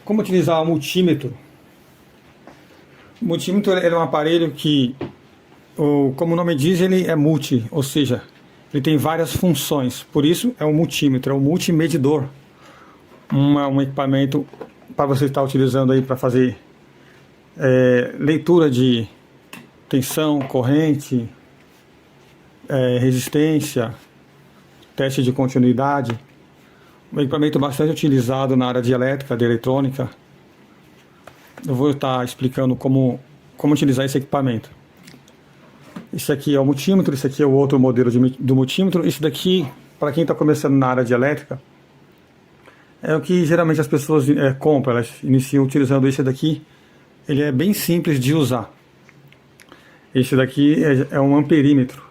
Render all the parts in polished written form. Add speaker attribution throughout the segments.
Speaker 1: Como utilizar o multímetro? O multímetro é um aparelho que, como o nome diz, ele é multi, ou seja, ele tem várias funções. Por isso é um multímetro, é um multimedidor. Um equipamento para você estar utilizando aí para fazer leitura de tensão, corrente, resistência, teste de continuidade. Um equipamento bastante utilizado na área de elétrica, de eletrônica. Eu vou estar explicando como utilizar esse equipamento. Esse aqui é o multímetro, esse aqui é o outro modelo do multímetro. Esse daqui, para quem está começando na área de elétrica, é o que geralmente as pessoas compram, elas iniciam utilizando esse daqui. Ele é bem simples de usar. Esse daqui é um amperímetro.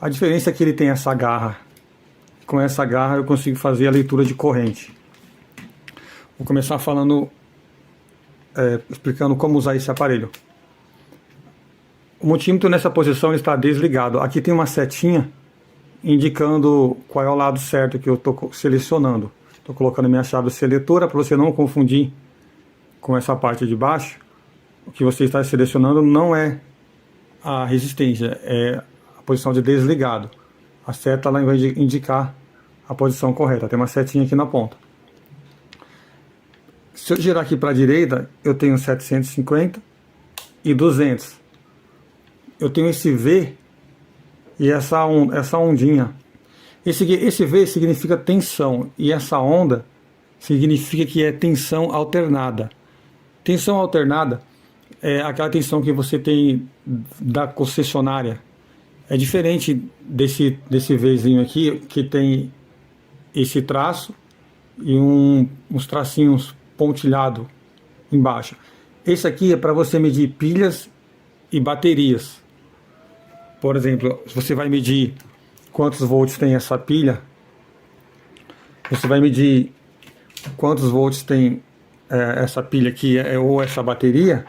Speaker 1: A diferença é que ele tem essa garra. Com essa garra eu consigo fazer a leitura de corrente. Vou começar falando, explicando como usar esse aparelho. O multímetro nessa posição ele está desligado. Aqui tem uma setinha indicando qual é o lado certo que eu estou selecionando. Estou colocando minha chave seletora para você não confundir com essa parte de baixo. O que você está selecionando não é a resistência, é a posição de desligado. A seta ela vai indicar a posição correta. Tem uma setinha aqui na ponta. Se eu girar aqui para a direita, eu tenho 750 e 200. Eu tenho esse V e essa ondinha. Esse V significa tensão e essa onda significa que é tensão alternada. Tensão alternada é aquela tensão que você tem da concessionária. É diferente desse Vzinho aqui, que tem esse traço e uns tracinhos pontilhados embaixo. Esse aqui é para você medir pilhas e baterias. Por exemplo, se você vai medir quantos volts tem essa pilha, você vai medir quantos volts tem essa pilha aqui ou essa bateria.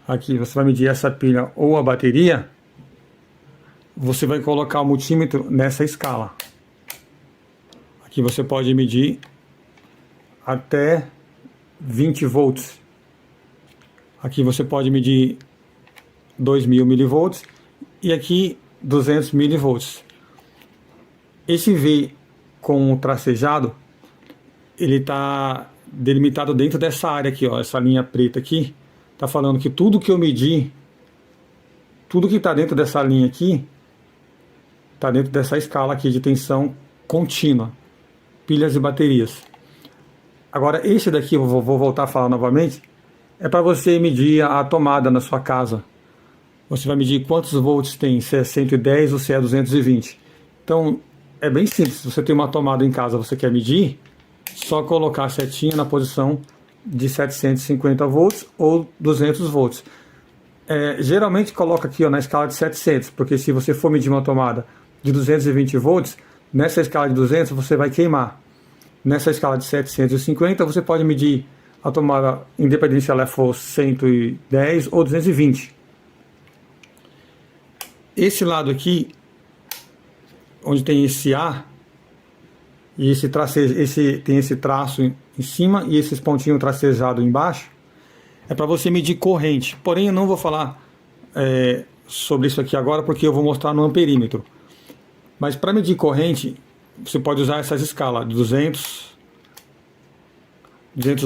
Speaker 1: Aqui você vai medir essa pilha ou a bateria. Você vai colocar o multímetro nessa escala. Aqui você pode medir até 20 volts. Aqui você pode medir 2000 milivolts e aqui 200 milivolts. Esse V com o tracejado, ele está delimitado dentro dessa área aqui, ó, essa linha preta aqui. Está falando que tudo que eu medir, tudo que está dentro dessa linha aqui, está dentro dessa escala aqui de tensão contínua, pilhas e baterias. Agora esse daqui, eu vou voltar a falar novamente, é para você medir a tomada na sua casa. Você vai medir quantos volts tem, se é 110 ou se é 220. Então é bem simples, se você tem uma tomada em casa, você quer medir, só colocar a setinha na posição de 750 volts ou 200 volts. Geralmente coloca aqui, ó, na escala de 700, porque se você for medir uma tomada de 220 volts, nessa escala de 200 você vai queimar. Nessa escala de 750 você pode medir a tomada, independente se ela for 110 ou 220. Esse lado aqui, onde tem esse A, e tem esse traço em cima e esses pontinhos tracejados embaixo, é para você medir corrente. Porém, eu não vou falar sobre isso aqui agora, porque eu vou mostrar no amperímetro. Mas para medir corrente, você pode usar essas escalas, 200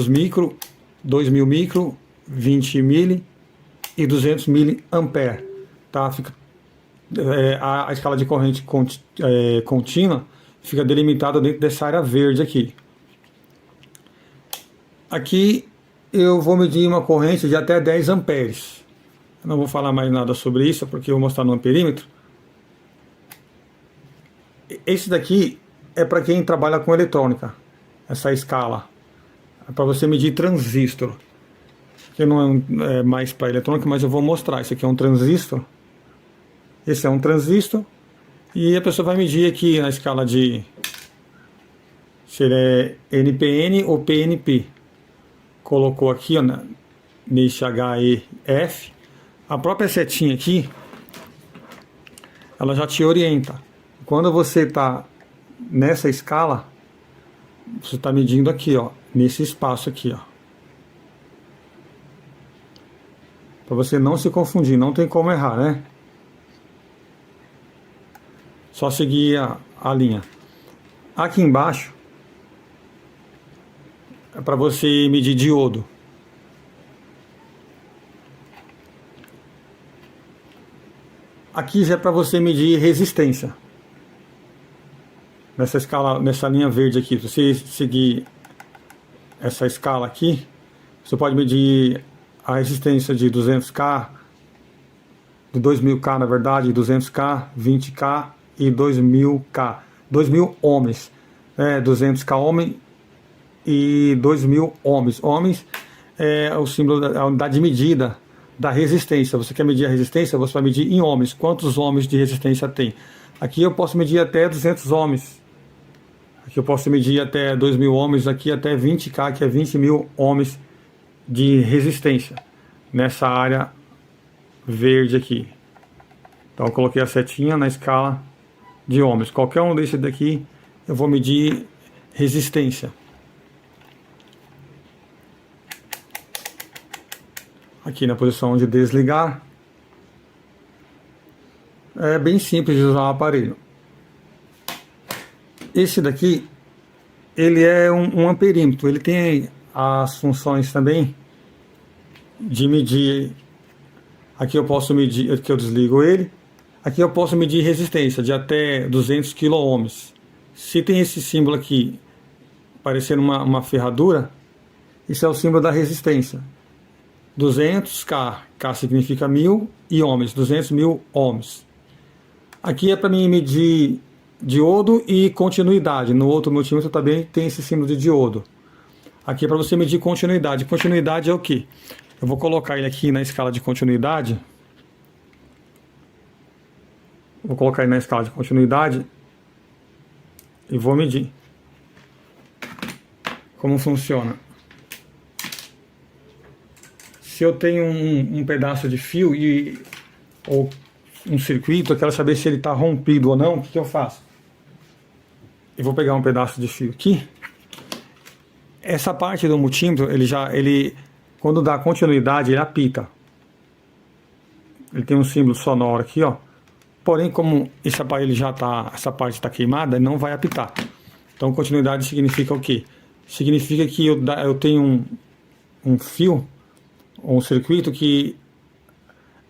Speaker 1: micro, 2000 micro, 20 mili e 200 miliampere. Tá? A escala de corrente contínua fica delimitada dentro dessa área verde aqui. Aqui eu vou medir uma corrente de até 10 amperes. Eu não vou falar mais nada sobre isso, porque eu vou mostrar no amperímetro. Esse daqui é para quem trabalha com eletrônica, essa escala. É para você medir transistor. Que não é mais para eletrônica, mas eu vou mostrar. Esse aqui é um transistor. Esse é um transistor. E a pessoa vai medir aqui na escala de se ele é NPN ou PNP. Colocou aqui, ó, nesse HEF. A própria setinha aqui, ela já te orienta. Quando você está nessa escala, Você está medindo aqui, ó, nesse espaço aqui, ó. Para você não se confundir, não tem como errar, né? Só seguir a linha. Aqui embaixo é para você medir diodo. Aqui já é para você medir resistência. Nessa escala, nessa linha verde aqui, se você seguir essa escala aqui, você pode medir a resistência de 200K, de 2000K na verdade, 200K, 20K e 2000K. 2000 ohms, 200K ohm e 2000 ohms. Ohms é o símbolo da unidade de medida da resistência. Você quer medir a resistência, você vai medir em ohms. Quantos ohms de resistência tem? Aqui eu posso medir até 200 ohms. Aqui eu posso medir até 2000 ohms, aqui até 20K, que é 20.000 ohms de resistência nessa área verde aqui. Então eu coloquei a setinha na escala de ohms. Qualquer um desses daqui eu vou medir resistência. Aqui na posição de desligar. É bem simples de usar o aparelho. Esse daqui, ele é um amperímetro. Ele tem as funções também de medir. Aqui eu posso medir, aqui eu desligo ele. Aqui eu posso medir resistência de até 200 kΩ. Se tem esse símbolo aqui, parecendo uma ferradura, isso é o símbolo da resistência. 200K, K significa 1000 e ohms, 200.000 ohms. Aqui é para mim medir diodo e continuidade. No outro multímetro também tem esse símbolo de diodo. Aqui é para você medir continuidade. Continuidade é o que? Eu vou colocar ele aqui na escala de continuidade. Vou colocar ele na escala de continuidade e vou medir. Como funciona? Se eu tenho um pedaço de fio ou um circuito, eu quero saber se ele está rompido ou não, o que eu faço? Eu vou pegar um pedaço de fio aqui. Essa parte do multímetro, ele quando dá continuidade, ele apita. Ele tem um símbolo sonoro aqui, ó. Porém, como esse aparelho essa parte está queimada, não vai apitar. Então, continuidade significa o quê? Significa que eu tenho um fio, um circuito que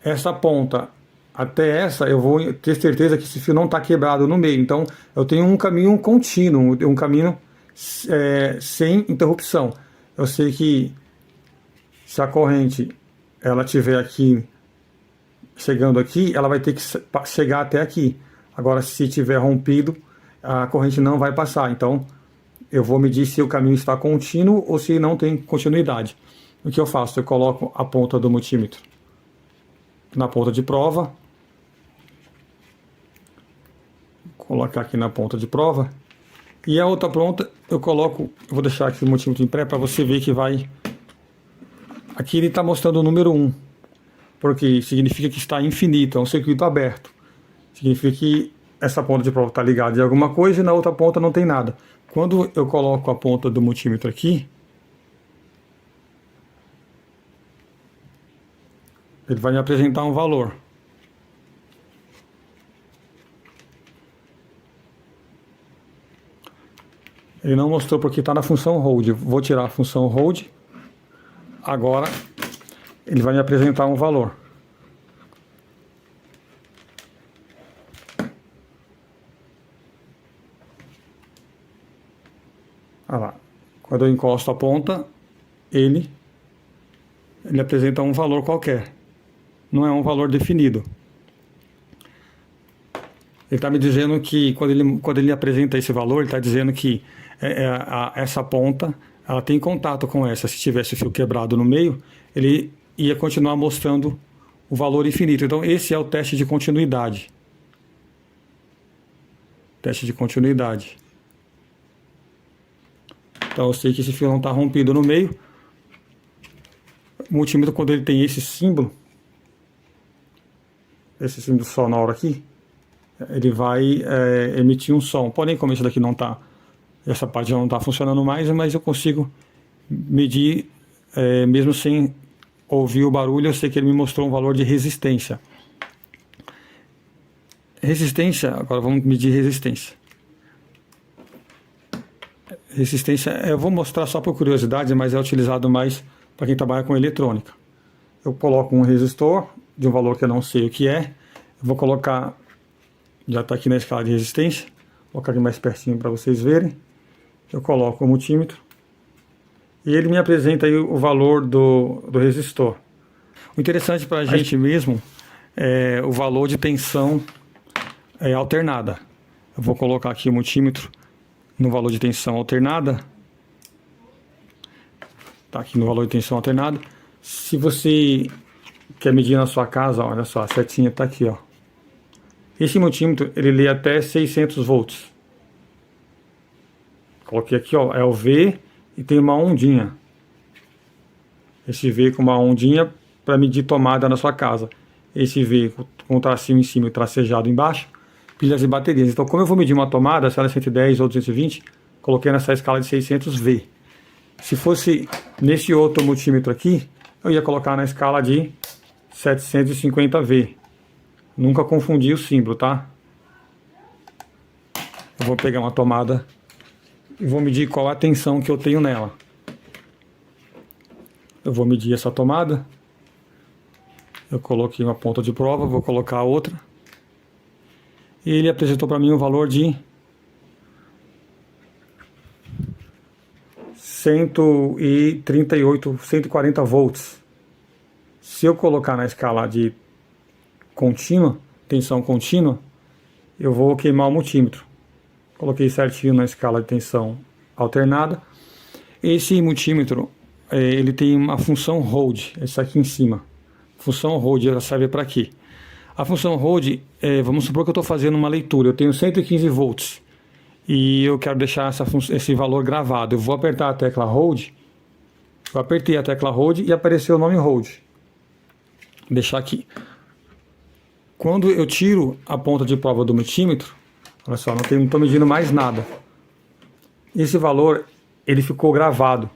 Speaker 1: essa ponta até essa, eu vou ter certeza que esse fio não está quebrado no meio. Então, eu tenho um caminho contínuo, um caminho sem interrupção. Eu sei que se a corrente ela estiver aqui, chegando aqui, ela vai ter que chegar até aqui. Agora, se tiver rompido, a corrente não vai passar. Então, eu vou medir se o caminho está contínuo ou se não tem continuidade. O que eu faço? Eu coloco a ponta do multímetro na ponta de prova. Vou colocar aqui na ponta de prova. E a outra ponta eu vou deixar aqui o multímetro em pré para você ver que vai... Aqui ele está mostrando o número 1, porque significa que está infinito, é um circuito aberto. Significa que essa ponta de prova está ligada em alguma coisa e na outra ponta não tem nada. Quando eu coloco a ponta do multímetro aqui, ele vai me apresentar um valor. Ele não mostrou porque está na função hold. Vou tirar a função hold. Agora ele vai me apresentar um valor. Olha lá. Quando eu encosto a ponta, ele apresenta um valor qualquer. Não é um valor definido. Ele está me dizendo que quando ele apresenta esse valor, ele está dizendo que essa ponta ela tem contato com essa. Se tivesse o fio quebrado no meio, ele ia continuar mostrando o valor infinito. Então esse é o teste de continuidade. Teste de continuidade. Então eu sei que esse fio não está rompido no meio. O multímetro, quando ele tem esse símbolo sonoro aqui, ele vai emitir um som. Porém, como esse daqui não está Essa parte já não está funcionando mais, mas eu consigo medir, mesmo sem ouvir o barulho. Eu sei que ele me mostrou um valor de resistência. Resistência, agora vamos medir resistência. Resistência, eu vou mostrar só por curiosidade, mas é utilizado mais para quem trabalha com eletrônica. Eu coloco um resistor de um valor que eu não sei o que é. Eu vou colocar, já está aqui na escala de resistência, vou colocar aqui mais pertinho para vocês verem. Eu coloco o multímetro e ele me apresenta aí o valor do resistor. O interessante para a gente mesmo é o valor de tensão alternada. Eu vou colocar aqui o multímetro no valor de tensão alternada. Está aqui no valor de tensão alternada. Se você quer medir na sua casa, olha só, a setinha está aqui, ó. Esse multímetro, ele lê até 600 volts. Coloquei aqui, ó, é o V e tem uma ondinha. Esse V com uma ondinha para medir tomada na sua casa. Esse V com o tracinho em cima e o tracejado embaixo, pilhas e baterias. Então, como eu vou medir uma tomada, se ela é 110 ou 220, coloquei nessa escala de 600V. Se fosse nesse outro multímetro aqui, eu ia colocar na escala de 750V. Nunca confundir o símbolo, tá? Eu vou pegar uma tomada e vou medir qual a tensão que eu tenho nela. Eu vou medir essa tomada. Eu coloquei uma ponta de prova, vou colocar a outra. E ele apresentou para mim um valor de 138, 140 volts. Se eu colocar na escala de contínua, tensão contínua, eu vou queimar o multímetro. Coloquei certinho na escala de tensão alternada. Esse multímetro, ele tem uma função hold, essa aqui em cima. Função hold, ela serve para quê? A função hold, vamos supor que eu estou fazendo uma leitura, eu tenho 115 volts e eu quero deixar esse valor gravado. Eu vou apertar a tecla hold, eu apertei a tecla hold e apareceu o nome hold. Vou deixar aqui. Quando eu tiro a ponta de prova do multímetro, olha só, não estou medindo mais nada. Esse valor, ele ficou gravado.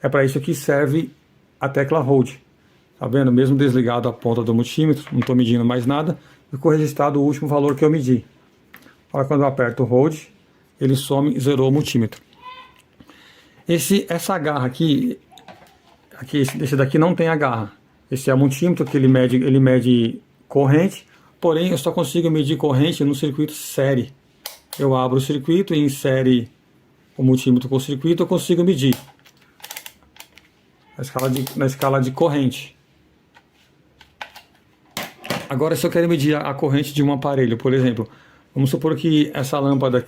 Speaker 1: É para isso que serve a tecla hold. Tá vendo? Mesmo desligado a ponta do multímetro, não estou medindo mais nada, ficou registrado o último valor que eu medi. Olha, quando eu aperto o hold, ele some e zerou o multímetro. Essa garra aqui, esse daqui não tem a garra. Esse é o multímetro que ele mede corrente, porém eu só consigo medir corrente no circuito série. Eu abro o circuito e insere o multímetro com o circuito, eu consigo medir na escala de corrente. Agora, se eu quero medir a corrente de um aparelho, por exemplo, vamos supor que essa lâmpada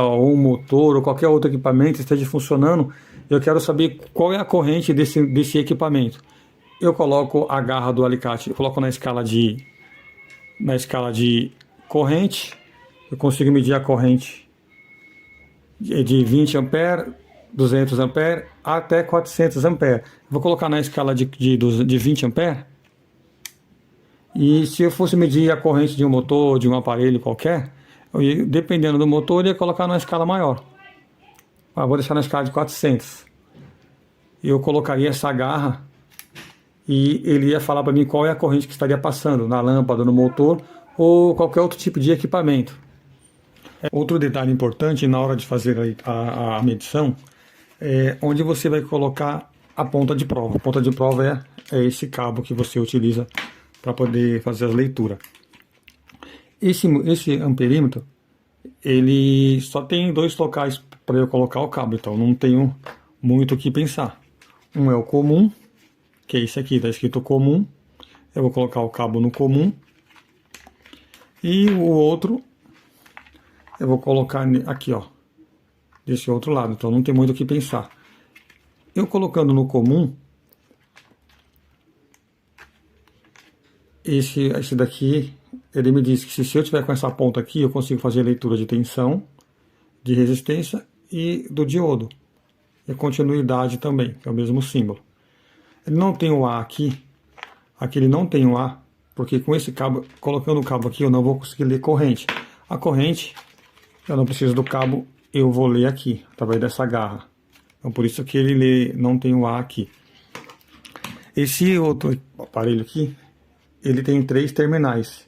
Speaker 1: ou um motor ou qualquer outro equipamento esteja funcionando, eu quero saber qual é a corrente desse equipamento. Eu coloco a garra do alicate, eu coloco na escala de corrente, eu consigo medir a corrente de 20 ampere, 200 ampere até 400 ampere. Vou colocar na escala de 20 ampere. E se eu fosse medir a corrente de um motor, de um aparelho qualquer, dependendo do motor, eu ia colocar numa escala maior. Vou deixar na escala de 400. Eu colocaria essa garra e ele ia falar para mim qual é a corrente que estaria passando na lâmpada, no motor ou qualquer outro tipo de equipamento. Outro detalhe importante na hora de fazer a medição é onde você vai colocar a ponta de prova. A ponta de prova é esse cabo que você utiliza para poder fazer a leitura. Esse amperímetro, ele só tem 2 locais para eu colocar o cabo, então não tenho muito o que pensar. Um é o comum, que é esse aqui, está escrito comum. Eu vou colocar o cabo no comum. E o outro, eu vou colocar aqui, ó, desse outro lado, então não tem muito o que pensar. Eu colocando no comum, esse daqui, ele me diz que se eu tiver com essa ponta aqui, eu consigo fazer a leitura de tensão, de resistência e do diodo. E a continuidade também, que é o mesmo símbolo. Ele não tem o A aqui ele não tem o A, porque com esse cabo, colocando o cabo aqui, eu não vou conseguir ler corrente. A corrente, eu não preciso do cabo eu vou ler aqui, através dessa garra. Então por isso que ele não tem o A aqui. Esse outro aparelho aqui, ele tem 3 terminais.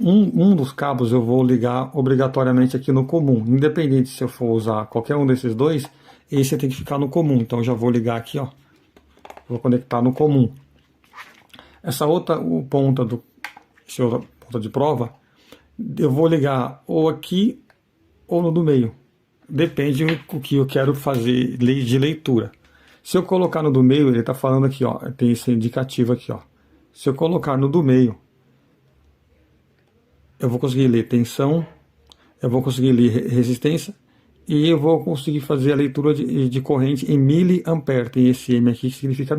Speaker 1: Um dos cabos eu vou ligar obrigatoriamente aqui no comum. Independente se eu for usar qualquer um desses dois, esse tem que ficar no comum. Então eu já vou ligar aqui, ó. Vou conectar no comum. Essa outra ponta ponta de prova, eu vou ligar ou aqui ou no do meio. Depende do que eu quero fazer de leitura. Se eu colocar no do meio, ele está falando aqui, ó, tem esse indicativo aqui, ó. Se eu colocar no do meio, eu vou conseguir ler tensão, eu vou conseguir ler resistência e eu vou conseguir fazer a leitura de corrente em miliampere. Tem esse M aqui que significa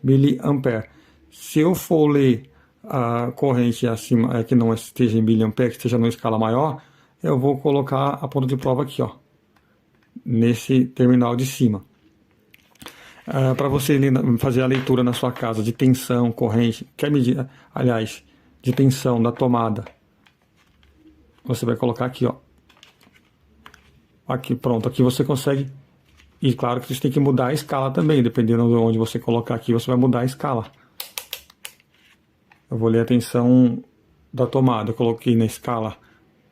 Speaker 1: miliampere. Se eu for ler a corrente acima, que não esteja em miliampere, que esteja numa escala maior, eu vou colocar a ponta de prova aqui, ó, nesse terminal de cima. Para você fazer a leitura na sua casa de tensão, corrente, quer medir, aliás, de tensão da tomada, você vai colocar aqui, ó. Aqui, pronto, aqui você consegue. E claro que você tem que mudar a escala também, dependendo de onde você colocar aqui, você vai mudar a escala. Eu vou ler a tensão da tomada, eu coloquei na escala,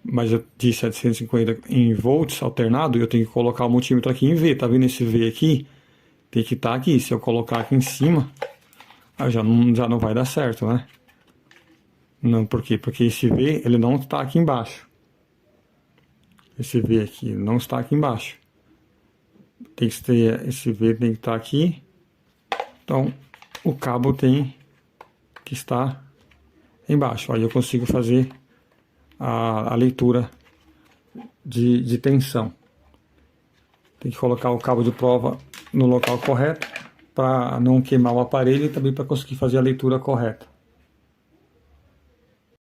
Speaker 1: mas eu de 750 em volts alternado, eu tenho que colocar o multímetro aqui em V, tá vendo esse V aqui? Tem que estar aqui, se eu colocar aqui em cima, aí já não vai dar certo, né? Não, por quê? Porque esse V, ele não está aqui embaixo. Esse V aqui não está aqui embaixo. Tem que ter, esse V tem que estar aqui. Então, o cabo tem que estar embaixo. Aí eu consigo fazer a leitura de tensão. Tem que colocar o cabo de prova no local correto para não queimar o aparelho e também para conseguir fazer a leitura correta.